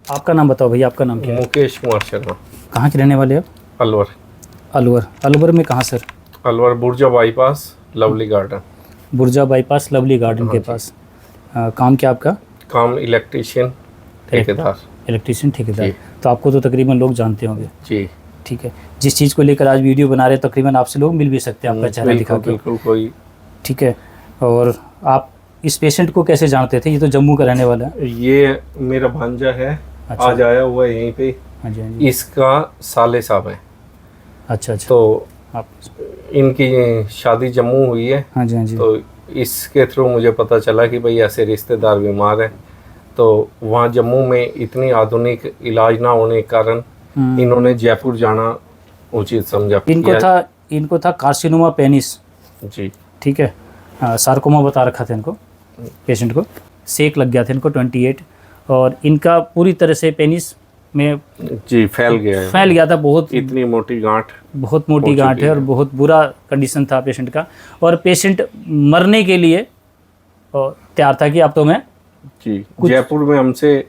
आपका नाम बताओ भैया, आपका नाम क्या है? मुकेश कुमार शर्मा। कहाँ के रहने वाले हो? अलवर। अलवर। अलवर में कहाँ सर? अलवर बुर्जा बाईपास लवली गार्डन। बुर्जा बाईपास लवली गार्डन के पास। काम क्या आपका? काम इलेक्ट्रीशियन ठेकेदार। इलेक्ट्रीशियन ठेकेदार। जी। तो आपको तो तकरीबन लोग जानते होंगे। जी ठीक है। जिस चीज़ को लेकर आज वीडियो बना रहे हैं तकरीबन आपसे लोग मिल भी सकते हैं आपका चेहरा दिखा के। बिल्कुल कोई। ठीक है। और आप इस पेशेंट को कैसे जानते थे? ये तो जम्मू का रहने वाला है। ये मेरा भांजा है। अच्छा। आज आया हुआ है यहीं पे। हाँ जी, हाँ जी। इसका साले साहब है। अच्छा अच्छा। तो आप इनकी शादी जम्मू हुई है। हाँ जी, हाँ जी। तो इसके थ्रू मुझे पता चला कि भाई ऐसे रिश्तेदार बीमार है। तो वहाँ जम्मू में इतनी आधुनिक इलाज ना होने के कारण इन्होंने जयपुर जाना उचित समझा। इनको था कार्सिनोमा पेनिस। जी। ठीक है। सार्कोमा बता रखा था इनको, पेशेंट को सेक लग गया था इनको 28, और इनका पूरी तरह से पेनिस में जी फैल गया था। बहुत इतनी मोटी गांठ, बहुत मोटी गांठ है और बहुत बुरा कंडीशन था पेशेंट का। और पेशेंट मरने के लिए तैयार था कि अब तो मैं जी। जयपुर में हमसे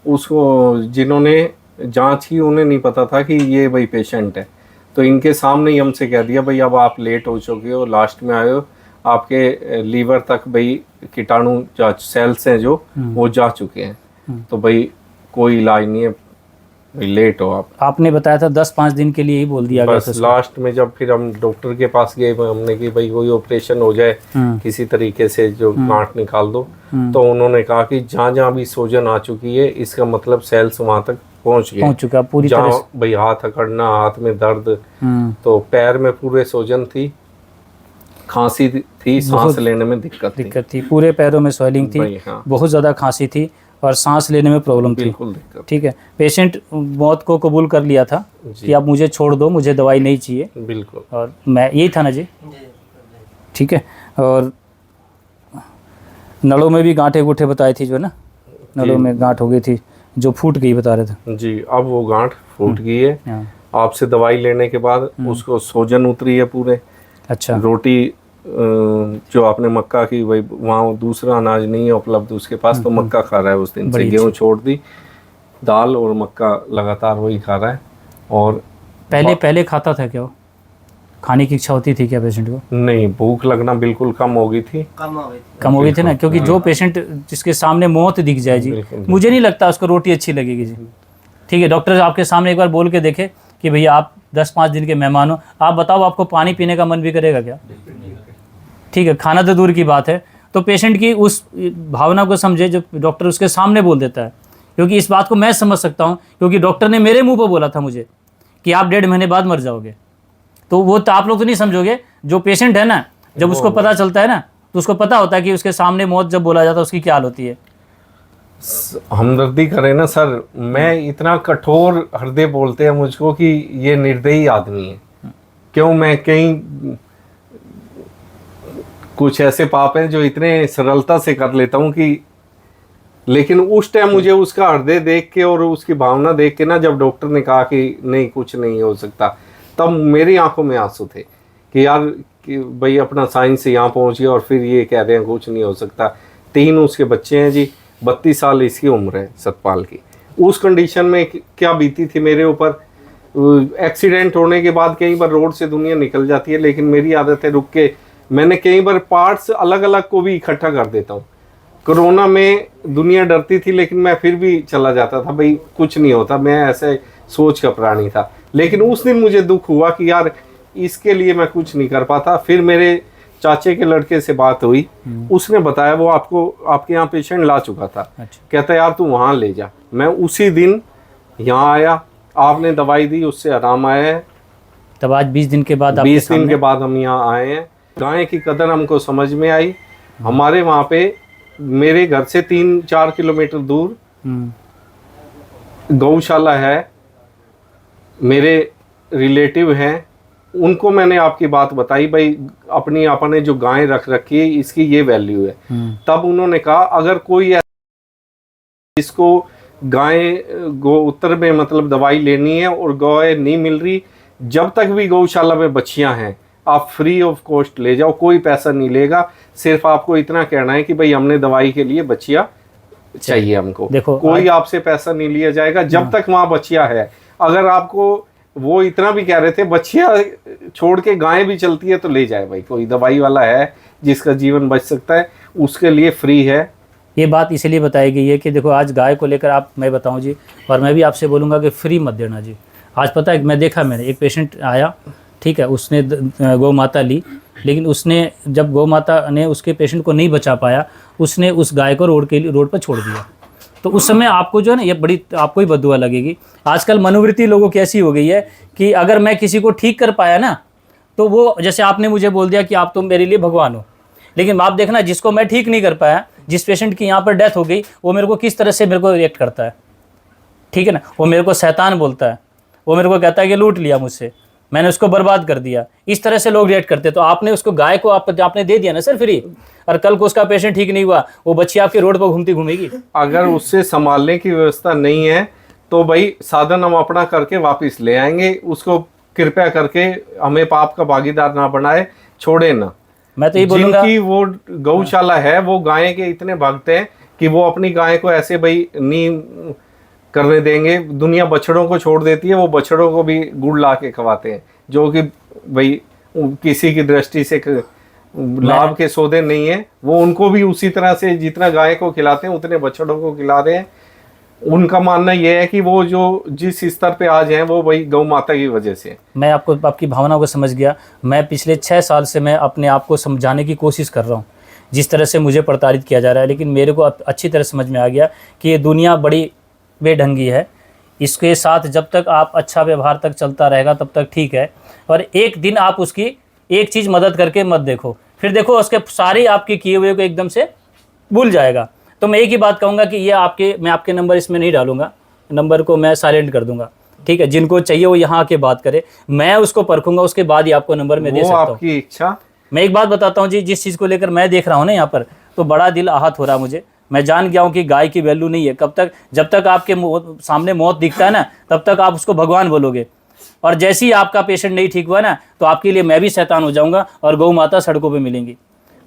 उसको जिन्होंने जांच की उन्हें नहीं पता था कि ये भाई पेशेंट है। तो इनके सामने ही हमसे कह दिया भाई अब आप लेट हो चुके हो, लास्ट में आए हो, आपके लीवर तक भाई कीटाणु सेल्स हैं जो वो जा चुके हैं। तो भाई कोई इलाज नहीं है, भाई लेट हो आप। आपने बताया था 10-5 दिन के लिए ही बोल दिया गया था। बस लास्ट में जब फिर हम डॉक्टर के पास गए हमने कि भाई कोई ऑपरेशन हो जाए किसी तरीके से जो गांठ निकाल दो। तो उन्होंने कहा कि जहाँ जहाँ भी सूजन आ चुकी है इसका मतलब सेल्स वहां तक पहुंच चुका पूरी तरह से। भाई हाथ अकड़ना, हाथ में दर्द, तो पैर में पूरे सूजन थी, खांसी थी, सांस लेने में दिक्कत थी, पूरे पैरों में स्वेलिंग थी। हाँ। बहुत ज़्यादा खांसी थी और सांस लेने में प्रॉब्लम थी। बिल्कुल दिक्कत। ठीक है। पेशेंट मौत को कबूल कर लिया था कि आप मुझे छोड़ दो, मुझे दवाई नहीं चाहिए। बिल्कुल। और मैं यही था ना जी। ठीक है। और नलों में भी गांठे गुठे बताई थी जो ना, नलों में गांठ हो गई थी जो फूट गई बता रहे थे जी। अब वो गांठ फूट गई है। आपसे दवाई लेने के बाद उसको सूजन उतरी है पूरे। अच्छा। रोटी जो आपने मक्का की, भाई वहाँ दूसरा अनाज नहीं है उपलब्ध उसके पास, तो मक्का खा रहा है उस दिन से। गेहूँ छोड़ दी, दाल और मक्का लगातार वही खा रहा है। और पहले खाता था क्या? खाने की इच्छा होती थी क्या पेशेंट को? नहीं, भूख लगना बिल्कुल कम हो गई थी। कम हो गई थी ना, क्योंकि जो पेशेंट जिसके सामने मौत दिख जाए जी, मुझे नहीं लगता उसको रोटी अच्छी लगेगी जी। ठीक है। डॉक्टर आपके सामने एक बार बोल के देखे कि भैया आप 10-5 दिन के मेहमान हो, आप बताओ आपको पानी पीने का मन भी करेगा क्या? ठीक है। खाना तो दूर की बात है। तो पेशेंट की उस भावना को समझे जो डॉक्टर उसके सामने बोल देता है, क्योंकि इस बात को मैं समझ सकता हूँ, क्योंकि डॉक्टर ने मेरे मुंह पर बोला था मुझे कि आप 1.5 महीने बाद मर जाओगे। तो वो तो आप लोग तो नहीं समझोगे, जो पेशेंट है ना, जब उसको पता चलता है ना, तो उसको पता होता है कि उसके सामने मौत जब बोला जाता है उसकी क्या हाल होती है। हमदर्दी करें ना सर, मैं इतना कठोर हृदय बोलते हैं मुझको कि ये निर्दयी आदमी है। क्यों? मैं कहीं कुछ ऐसे पाप हैं जो इतने सरलता से कर लेता हूँ कि, लेकिन उस टाइम मुझे उसका हृदय देख के और उसकी भावना देख के ना, जब डॉक्टर ने कहा कि नहीं कुछ नहीं हो सकता, तब मेरी आंखों में आंसू थे कि यार कि भाई अपना साइंस यहाँ पहुँच गया और फिर ये कह रहे हैं कुछ नहीं हो सकता। 3 उसके बच्चे हैं जी, 32 साल इसकी उम्र है सतपाल की। उस कंडीशन में क्या बीती थी मेरे ऊपर। एक्सीडेंट होने के बाद कई बार रोड से दुनिया निकल जाती है, लेकिन मेरी आदत है रुक के, मैंने कई बार पार्ट्स अलग अलग को भी इकट्ठा कर देता हूँ। कोरोना में दुनिया डरती थी, लेकिन मैं फिर भी चला जाता था, भाई कुछ नहीं होता, मैं ऐसे सोच का प्राणी था। लेकिन उस दिन मुझे दुख हुआ कि यार इसके लिए मैं कुछ नहीं कर पाता। फिर मेरे चाचे के लड़के से बात हुई, उसने बताया वो आपके यहाँ पेशेंट ला चुका था। अच्छा। कहता यार तू वहाँ ले जा। मैं उसी दिन यहाँ आया, आपने दवाई दी, उससे आराम आया है। तब आज 20 दिन के बाद 20 दिन के बाद हम यहाँ आए हैं। गाय की कदर हमको समझ में आई। हमारे वहाँ पे मेरे घर से 3-4 किलोमीटर दूर गौशाला है, मेरे रिलेटिव हैं, उनको मैंने आपकी बात बताई, भाई अपनी आपने जो गाय रख रखी है इसकी ये वैल्यू है। तब उन्होंने कहा अगर कोई इसको गाय गौ उत्तर में मतलब दवाई लेनी है और गाय नहीं मिल रही, जब तक भी गौशाला में बच्चियां हैं आप फ्री ऑफ कॉस्ट ले जाओ, कोई पैसा नहीं लेगा। सिर्फ आपको इतना कहना है कि भाई हमने दवाई के लिए बच्चियां चाहिए हमको। देखो कोई आपसे पैसा नहीं लिया जाएगा जब तक वहाँ बच्चियाँ है। अगर आपको वो इतना भी कह रहे थे बच्चियाँ छोड़ के गाय भी चलती है तो ले जाए भाई, कोई दवाई वाला है जिसका जीवन बच सकता है उसके लिए फ्री है। ये बात इसलिए बताई गई है कि देखो आज गाय को लेकर आप, मैं बताऊं जी, और मैं भी आपसे बोलूँगा कि फ्री मत देना जी। आज पता है मैं देखा, मैंने एक पेशेंट आया, ठीक है, उसने गौ माता ली, लेकिन उसने जब गौ माता ने उसके पेशेंट को नहीं बचा पाया, उसने उस गाय को रोड पर छोड़ दिया। तो उस समय आपको जो है ना, ये बड़ी आपको ही बददुआ लगेगी। आजकल मनोवृत्ति लोगों की ऐसी हो गई है कि अगर मैं किसी को ठीक कर पाया ना, तो वो, जैसे आपने मुझे बोल दिया कि आप तो मेरे लिए भगवान हो, लेकिन आप देखना जिसको मैं ठीक नहीं कर पाया, जिस पेशेंट की यहाँ पर डेथ हो गई, वो मेरे को किस तरह से मेरे को रिएक्ट करता है, ठीक है ना। वो मेरे को शैतान बोलता है, वो मेरे को कहता है कि लूट लिया मुझसे, मैंने उसको बर्बाद कर दिया। इस तरह से लोग रिएक्ट करते। तो आपने उसको गाय को आपने दे दिया ना सर फ्री, और कल को उसका पेशेंट ठीक नहीं हुआ, वो बच्ची आपके रोड पर घूमती घूमेगी। अगर उससे संभालने की व्यवस्था नहीं है तो भाई साधन हम अपना करके वापस ले आएंगे उसको। कृपया करके हमें पाप का भागीदार ना बनाए, छोड़े ना। मैं तो ये बोलूंगा, जिनकी वो गौशाला है वो गाय के इतने भक्त हैं कि वो अपनी गाय को ऐसे भाई नहीं करने देंगे। दुनिया बछड़ों को छोड़ देती है, वो बछड़ों को भी गुड़ ला के खवाते हैं, जो कि भाई किसी की दृष्टि से लाभ के सौदे नहीं है। वो उनको भी उसी तरह से जितना गाय को खिलाते हैं उतने बछड़ों को खिला रहे हैं। उनका मानना यह है कि वो जो जिस स्तर पे आज हैं वो भाई गौ माता की वजह से। मैं आपको आपकी भावनाओं को समझ गया। मैं पिछले 6 साल से मैं अपने आप को समझाने की कोशिश कर रहा हूँ जिस तरह से मुझे प्रताड़ित किया जा रहा है, लेकिन मेरे को अच्छी तरह समझ में आ गया कि ये दुनिया बड़ी बेढंगी है। इसके साथ जब तक आप अच्छा व्यवहार तक चलता रहेगा तब तक ठीक है, और एक दिन आप उसकी एक चीज़ मदद करके मत देखो, फिर देखो उसके सारे आपके किए हुए को एकदम से भूल जाएगा। तो मैं एक ही बात कहूँगा कि ये मैं आपके नंबर इसमें नहीं डालूंगा, नंबर को मैं साइलेंट कर दूंगा, ठीक है। जिनको चाहिए वो यहाँ आके बात करे, मैं उसको परखूंगा, उसके बाद ही आपको नंबर में दे सकता हूँ। आपकी इच्छा। मैं एक बात बताता हूँ जी, जिस चीज़ को लेकर मैं देख रहा हूँ ना यहाँ पर, तो बड़ा दिल आहत हो रहा है मुझे। मैं जान गया हूँ कि गाय की वैल्यू नहीं है। कब तक, जब तक आपके सामने मौत दिखता है ना, तब तक आप उसको भगवान बोलोगे, और जैसे ही आपका पेशेंट नहीं ठीक हुआ ना, तो आपके लिए मैं भी शैतान हो जाऊंगा और गौ माता सड़कों पे मिलेंगी।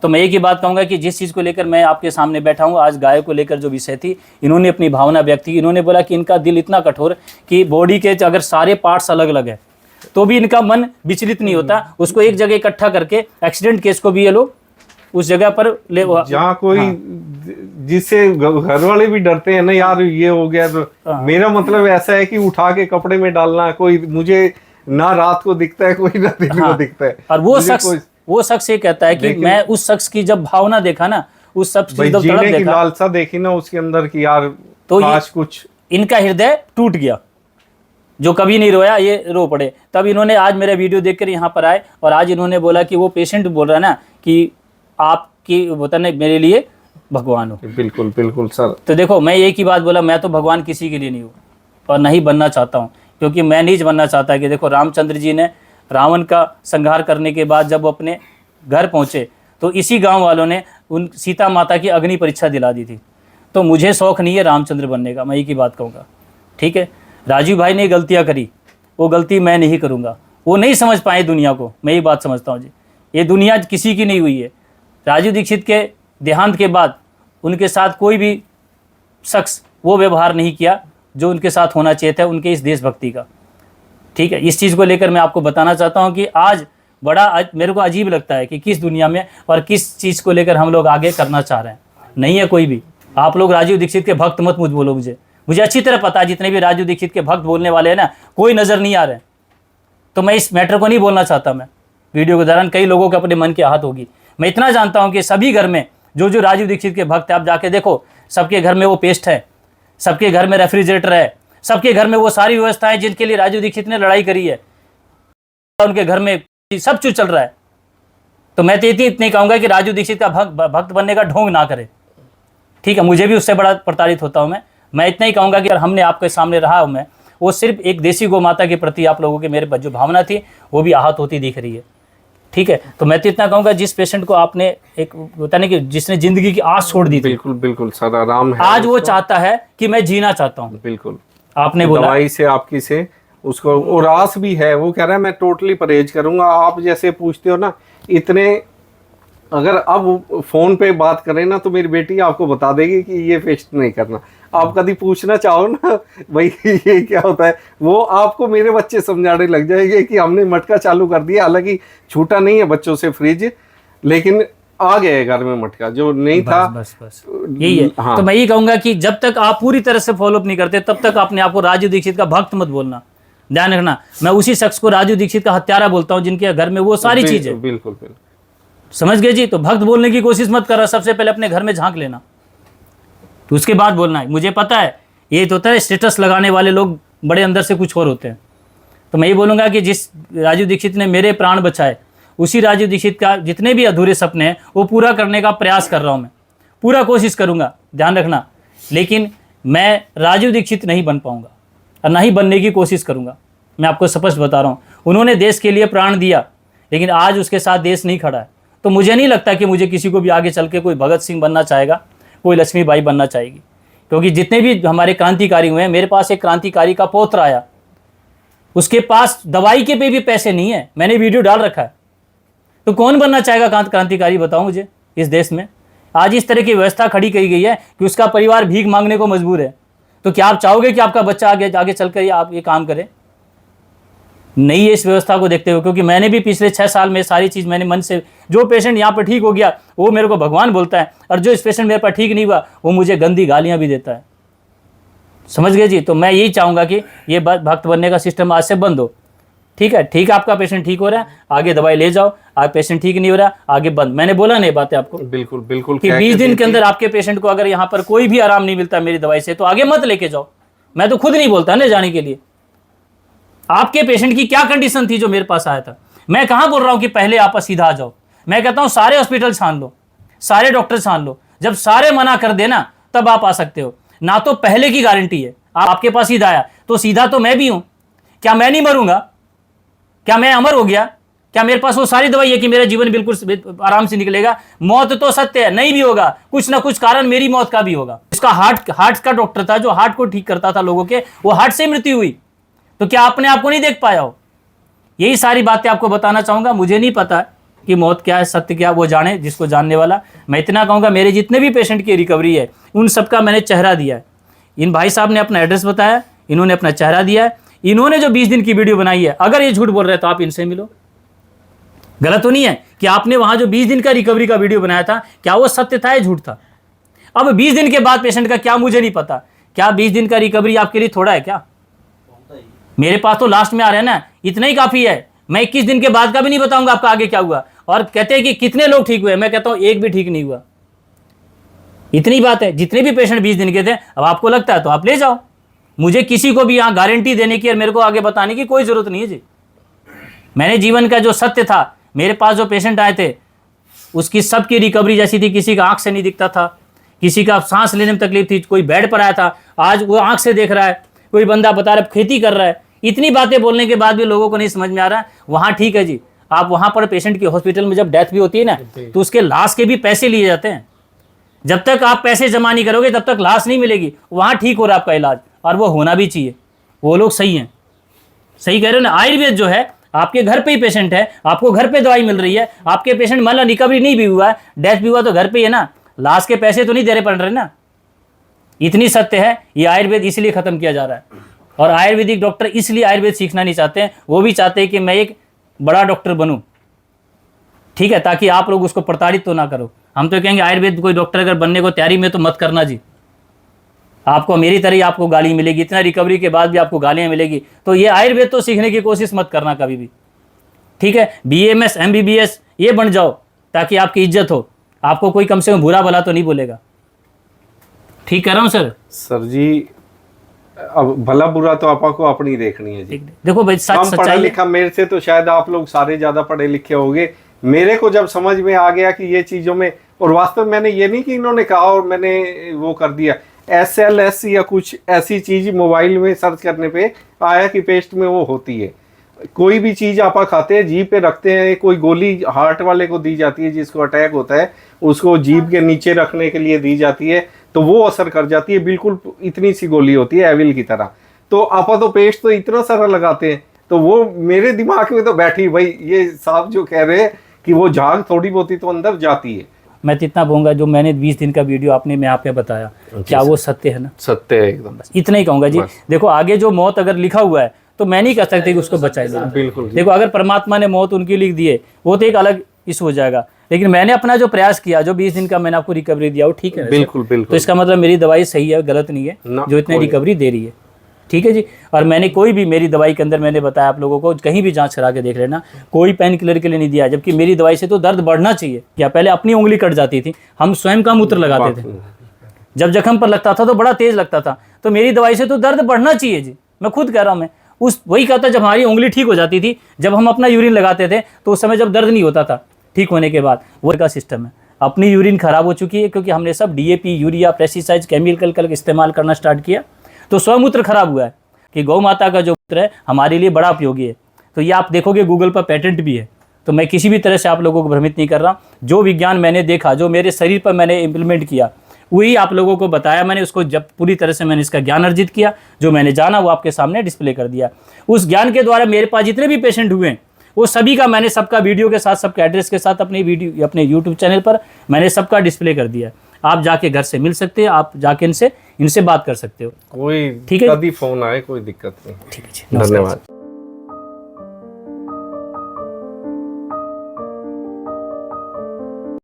तो मैं एक ही बात कहूँगा कि जिस चीज़ को लेकर मैं आपके सामने बैठा हूँ, आज गाय को लेकर जो विषय थी, इन्होंने अपनी भावना व्यक्त की। इन्होंने बोला कि इनका दिल इतना कठोर कि बॉडी के अगर सारे पार्ट्स अलग अलग है तो भी इनका मन विचलित नहीं होता। उसको एक जगह इकट्ठा करके एक्सीडेंट केस को भी ये लोग उस जगह पर ले, जहाँ कोई जिससे घर वाले भी डरते हैं ना, यार ये हो गया तो मेरा मतलब ऐसा है कि उठा के कपड़े में डालना, कोई मुझे ना रात को दिखता है, कोई ना दिन को दिखता है। और वो शख्स ये कहता है कि मैं उस शख्स की जब भावना देखा ना, उस शख्स की जब तड़प देखा, लालसा देखी ना उसके अंदर की, यार तो काश कुछ, इनका हृदय टूट गया। जो कभी नहीं रोया ये रो पड़े। तब इन्होंने आज मेरा वीडियो देखकर यहाँ पर आए, और आज इन्होंने बोला कि वो पेशेंट बोल रहा है ना कि आपकी वतन मेरे लिए भगवान हो। बिल्कुल बिल्कुल सर। तो देखो मैं एक ही बात बोला, मैं तो भगवान किसी के लिए नहीं हूँ और नहीं बनना चाहता हूँ, क्योंकि मैं नहीं बनना चाहता कि देखो रामचंद्र जी ने रावण का संहार करने के बाद जब वो अपने घर पहुँचे तो इसी गांव वालों ने उन सीता माता की अग्नि परीक्षा दिला दी थी। तो मुझे शौक़ नहीं है रामचंद्र बनने का, मैं एक ही बात कहूँगा, ठीक है। राजीव भाई ने गलतियाँ करी, वो गलती मैं नहीं करूँगा। वो नहीं समझ पाए दुनिया को, मैं ये बात समझता हूँ जी। ये दुनिया किसी की नहीं हुई है। राजीव दीक्षित के देहांत के बाद उनके साथ कोई भी शख्स वो व्यवहार नहीं किया जो उनके साथ होना चाहिए था, उनके इस देशभक्ति का, ठीक है। इस चीज़ को लेकर मैं आपको बताना चाहता हूँ कि आज बड़ा मेरे को अजीब लगता है कि किस दुनिया में और किस चीज़ को लेकर हम लोग आगे करना चाह रहे हैं। नहीं है कोई भी। आप लोग राजीव दीक्षित के भक्त मत बोलो, मुझे अच्छी तरह पता है जितने भी राजीव दीक्षित के भक्त बोलने वाले हैं ना, कोई नज़र नहीं आ रहे। तो मैं इस मैटर को नहीं बोलना चाहता। मैं वीडियो के दौरान कई लोगों के अपने मन की आहत होगी। मैं इतना जानता हूँ कि सभी घर में जो राजीव दीक्षित के भक्त है, आप जाके देखो, सबके घर में वो पेस्ट है, सबके घर में रेफ्रिजरेटर है, सबके घर में वो सारी व्यवस्थाएं जिनके लिए राजीव दीक्षित ने लड़ाई करी है, उनके घर में सब कुछ चल रहा है। तो मैं तो इतनी कहूँगा कि राजीव दीक्षित का भक्त बनने का ढोंग ना करे, ठीक है। मुझे भी उससे बड़ा प्रताड़ित होता हूँ मैं इतना ही कहूँगा कि अगर हमने आपके सामने रहा हूँ मैं, वो सिर्फ एक देसी गौ माता के प्रति आप लोगों के मेरे जो भावना थी वो भी आहत होती दिख रही है, ठीक है। तो मैं तो इतना कहूँगा जिस पेशेंट को आपने एक बताने कि जिसने जिंदगी की आस छोड़ दी थी, बिल्कुल बिल्कुल सर, आराम है आज वो चाहता है कि मैं जीना चाहता हूँ। बिल्कुल आपने बोला दवाई से आपकी से उसको और आस भी है, वो कह रहा है मैं टोटली परहेज करूंगा। आप जैसे पूछते हो ना, इतने अगर अब फोन पे बात करें ना तो मेरी बेटी आपको बता देगी कि ये पेस्ट नहीं करना। आप कभी पूछना चाहो ना भाई ये क्या होता है, वो आपको मेरे बच्चे समझाने लग जाएंगे कि हमने मटका चालू कर दिया। हालांकि छूटा नहीं है बच्चों से फ्रिज, लेकिन आ गया है घर में मटका जो नहीं था। बस यही है। हाँ। तो मैं यही कहूंगा कि जब तक आप पूरी तरह से फॉलोअप नहीं करते तब तक अपने आप को राजू दीक्षित का भक्त मत बोलना, ध्यान रखना। मैं उसी शख्स को राजू दीक्षित का हत्यारा बोलता हूँ जिनके घर में वो सारी चीज है। बिल्कुल बिल्कुल, समझ गए जी। तो भक्त बोलने की कोशिश मत कर रहा, सबसे पहले अपने घर में झांक लेना, तो उसके बाद बोलना है। मुझे पता है ये तो होता है, स्टेटस लगाने वाले लोग बड़े अंदर से कुछ और होते हैं। तो मैं ये बोलूँगा कि जिस राजू दीक्षित ने मेरे प्राण बचाए, उसी राजू दीक्षित का जितने भी अधूरे सपने हैं वो पूरा करने का प्रयास कर रहा हूँ। मैं पूरा कोशिश करूँगा, ध्यान रखना। लेकिन मैं राजू दीक्षित नहीं बन पाऊँगा और ना ही बनने की कोशिश करूँगा। मैं आपको स्पष्ट बता रहा हूँ। उन्होंने देश के लिए प्राण दिया, लेकिन आज उसके साथ देश नहीं खड़ा है। तो मुझे नहीं लगता कि मुझे किसी को भी आगे चल के कोई भगत सिंह बनना चाहेगा, कोई लक्ष्मीबाई बनना चाहेगी। क्योंकि जितने भी हमारे क्रांतिकारी हुए हैं, मेरे पास एक क्रांतिकारी का पौत्र आया, उसके पास दवाई के पे भी पैसे नहीं है, मैंने वीडियो डाल रखा है। तो कौन बनना चाहेगा क्रांतिकारी, बताओ मुझे। इस देश में आज इस तरह की व्यवस्था खड़ी की गई है कि उसका परिवार भीख मांगने को मजबूर है। तो क्या आप चाहोगे कि आपका बच्चा आगे आगे चलकर आप ये काम करे? नहीं है इस व्यवस्था को देखते हुए। क्योंकि मैंने भी पिछले 6 साल में सारी चीज़ मैंने मन से, जो पेशेंट यहाँ पर ठीक हो गया वो मेरे को भगवान बोलता है, और जो इस पेशेंट मेरे पर ठीक नहीं हुआ वो मुझे गंदी गालियाँ भी देता है। समझ गए जी। तो मैं यही चाहूँगा कि ये भक्त बनने का सिस्टम आज से बंद हो। ठीक है, ठीक, आपका पेशेंट ठीक हो रहा है, आगे दवाई ले जाओ। आप पेशेंट ठीक नहीं हो रहा, आगे बंद। मैंने बोला नहीं बातें आपको? बिल्कुल बिल्कुल, कि 20 दिन के अंदर आपके पेशेंट को अगर यहाँ पर कोई भी आराम नहीं मिलता मेरी दवाई से, तो आगे मत लेके जाओ। मैं तो खुद नहीं बोलता ना जाने के लिए। आपके पेशेंट की क्या कंडीशन थी जो मेरे पास आया था? मैं कहाँ बोल रहा हूँ कि पहले आप सीधा आ जाओ। मैं कहता हूँ सारे हॉस्पिटल छान लो, सारे डॉक्टर छान लो। जब सारे मना कर देना तब आप आ सकते हो। ना तो पहले की गारंटी है, आपके पास सीधा आया तो सीधा तो मैं भी हूँ। क्या मैं नहीं मरूंगा? क्या मैं अमर हो गया? क्या मेरे पास वो सारी दवाई है कि मेरा जीवन बिल्कुल आराम से निकलेगा? मौत तो सत्य है, नहीं भी होगा, कुछ ना कुछ कारण मेरी मौत का भी होगा। उसका हार्ट का डॉक्टर था जो हार्ट को ठीक करता था लोगों के, वो हार्ट से मृत्यु हुई। तो क्या अपने आप को नहीं देख पाया हो? यही सारी बातें आपको बताना चाहूंगा। मुझे नहीं पता कि मौत क्या है, सत्य क्या, वो जाने जिसको जानने वाला। मैं इतना कहूँगा, मेरे जितने भी पेशेंट की रिकवरी है उन सबका मैंने चेहरा दिया है। इन भाई साहब ने अपना एड्रेस बताया, इन्होंने अपना चेहरा दिया है, इन्होंने जो 20 दिन की वीडियो बनाई है। अगर ये झूठ बोल रहे हैं तो आप इनसे मिलो। गलत तो नहीं है कि आपने वहां जो 20 दिन का रिकवरी का वीडियो बनाया था, क्या वो सत्य था या झूठ था? अब 20 दिन के बाद पेशेंट का क्या, मुझे नहीं पता। क्या 20 दिन का रिकवरी आपके लिए थोड़ा है क्या? मेरे पास तो लास्ट में आ रहे हैं ना, इतना ही काफी है। मैं 21 दिन के बाद का भी नहीं बताऊंगा आपका आगे क्या हुआ। और कहते हैं कि कितने लोग ठीक हुए, मैं कहता हूं एक भी ठीक नहीं हुआ। इतनी बात है। जितने भी पेशेंट 20 दिन के थे, अब आपको लगता है तो आप ले जाओ। मुझे किसी को भी यहाँ गारंटी देने की और मेरे को आगे बताने की कोई जरूरत नहीं है जी। मैंने जीवन का जो सत्य था, मेरे पास जो पेशेंट आए थे उसकी सबकी रिकवरी जैसी थी। किसी का आंख से नहीं दिखता था, किसी का सांस लेने में तकलीफ थी, कोई बेड पर आया था, आज वो आंख से देख रहा है, कोई बंदा बता रहा है खेती कर रहा है। इतनी बातें बोलने के बाद भी लोगों को नहीं समझ में आ रहा है। वहाँ ठीक है जी, आप वहाँ पर पेशेंट की हॉस्पिटल में जब डेथ भी होती है ना, तो उसके लाश के भी पैसे लिए जाते हैं। जब तक आप पैसे जमा नहीं करोगे तब तक लाश नहीं मिलेगी। वहाँ ठीक हो रहा है आपका इलाज, और वो होना भी चाहिए। वो लोग सही हैं, सही कह रहे हो ना। आयुर्वेद जो है, आपके घर पे ही पेशेंट है, आपको घर पे दवाई मिल रही है, आपके पेशेंट मतलब रिकवरी नहीं भी हुआ है, डेथ भी हुआ तो घर पे ही है ना, लाश के पैसे तो नहीं देने पड़ रहे ना। इतनी सत्य है। ये आयुर्वेद इसलिए खत्म किया जा रहा है, और आयुर्वेदिक डॉक्टर इसलिए आयुर्वेद सीखना नहीं चाहते हैं। वो भी चाहते हैं कि मैं एक बड़ा डॉक्टर बनूं, ठीक है, ताकि आप लोग उसको प्रताड़ित तो ना करो। हम तो कहेंगे आयुर्वेद कोई डॉक्टर अगर बनने को तैयारी में तो मत करना जी। आपको मेरी तरह ही आपको गाली मिलेगी, इतना रिकवरी के बाद भी आपको गालियाँ मिलेगी। तो ये आयुर्वेद तो सीखने की कोशिश मत करना कभी भी, ठीक है। BAMS MBBS ये बन जाओ ताकि आपकी इज्जत हो, आपको कोई कम से कम बुरा भला तो नहीं बोलेगा। ठीक कह रहा हूँ सर जी। अब भला बुरा तो आपको अपनी देखनी है जी। देखो भाई, सच सच्चाई लिखा मेरे से तो शायद आप लोग सारे ज्यादा पढ़े लिखे होंगे। मेरे को जब समझ में आ गया कि ये चीजों में, और वास्तव मैंने ये नहीं कि इन्होंने कहा और मैंने वो कर दिया, SLS या कुछ ऐसी चीज मोबाइल में सर्च करने पे आया कि पेस्ट में वो होती है। कोई भी चीज आप खाते हैं, जीभ पे रखते हैं, कोई गोली हार्ट वाले को दी जाती है, जिसको अटैक होता है उसको जीभ के नीचे रखने के लिए दी जाती है, तो वो असर कर जाती है। बिल्कुल इतनी सी गोली होती है एविल की तरह। तो आप तो पेस्ट तो इतना सारा लगाते हैं, तो वो मेरे दिमाग में तो बैठी, भाई ये साहब जो कह रहे हैं कि वो झाग थोड़ी बहुत ही तो अंदर जाती है। मैं तो इतना कहूँगा, जो मैंने 20 दिन का वीडियो आपने मैं पे बताया, क्या वो सत्य है ना? सत्य है एकदम। इतना ही कहूँगा जी। देखो आगे जो मौत अगर लिखा हुआ है तो मैं नहीं कह सकते कि उसको बचाए लो। बिल्कुल। देखो अगर परमात्मा ने मौत उनकी लिख दी है वो तो एक अलग इशू हो जाएगा, लेकिन मैंने अपना जो प्रयास किया, जो 20 दिन का मैंने आपको रिकवरी दिया वो ठीक है। बिल्कुल बिल्कुल। तो इसका मतलब मेरी दवाई सही है, गलत नहीं है जो इतने रिकवरी दे रही है। ठीक है जी। और मैंने कोई भी मेरी दवाई के अंदर मैंने बताया आप लोगों को, कहीं भी जांच करा के देख लेना, कोई पेन किलर के लिए नहीं दिया, जबकि मेरी दवाई से तो दर्द बढ़ना चाहिए। क्या पहले अपनी उंगली कट जाती थी, हम स्वयं का मूत्र लगाते थे, जब जख्म पर लगता था तो बड़ा तेज लगता था, तो मेरी दवाई से तो दर्द बढ़ना चाहिए जी। मैं खुद कह रहा हूँ, मैं उस वही कहता, जब हमारी उंगली ठीक हो जाती थी, जब हम अपना यूरिन लगाते थे तो उस समय जब दर्द नहीं होता था, ठीक होने के बाद वो का सिस्टम है। अपनी यूरिन खराब हो चुकी है क्योंकि हमने सब डीएपी, यूरिया, पेस्टिसाइड, केमिकल का इस्तेमाल करना स्टार्ट किया, तो स्वमूत्र खराब हुआ है। कि गौ माता का जो मूत्र है हमारे लिए बड़ा उपयोगी है। तो ये आप देखोगे गूगल पर पेटेंट भी है। तो मैं किसी भी तरह से आप लोगों को भ्रमित नहीं कर रहा, जो विज्ञान मैंने देखा, जो मेरे शरीर पर मैंने इम्प्लीमेंट किया, वही आप लोगों को बताया मैंने। उसको जब पूरी तरह से मैंने इसका ज्ञान अर्जित किया, जो मैंने जाना वो आपके सामने डिस्प्ले कर दिया। उस ज्ञान के द्वारा मेरे पास जितने भी पेशेंट हुए हैं वो सभी का मैंने सबका वीडियो के साथ, सबके एड्रेस के साथ अपने वीडियो, अपने यूट्यूब चैनल पर मैंने सबका डिस्प्ले कर दिया। आप जाके घर से मिल सकते हैं, आप जाके इनसे बात कर सकते हो। कोई ठीक है, कभी फोन आए कोई दिक्कत नहीं। ठीक है जी, धन्यवाद।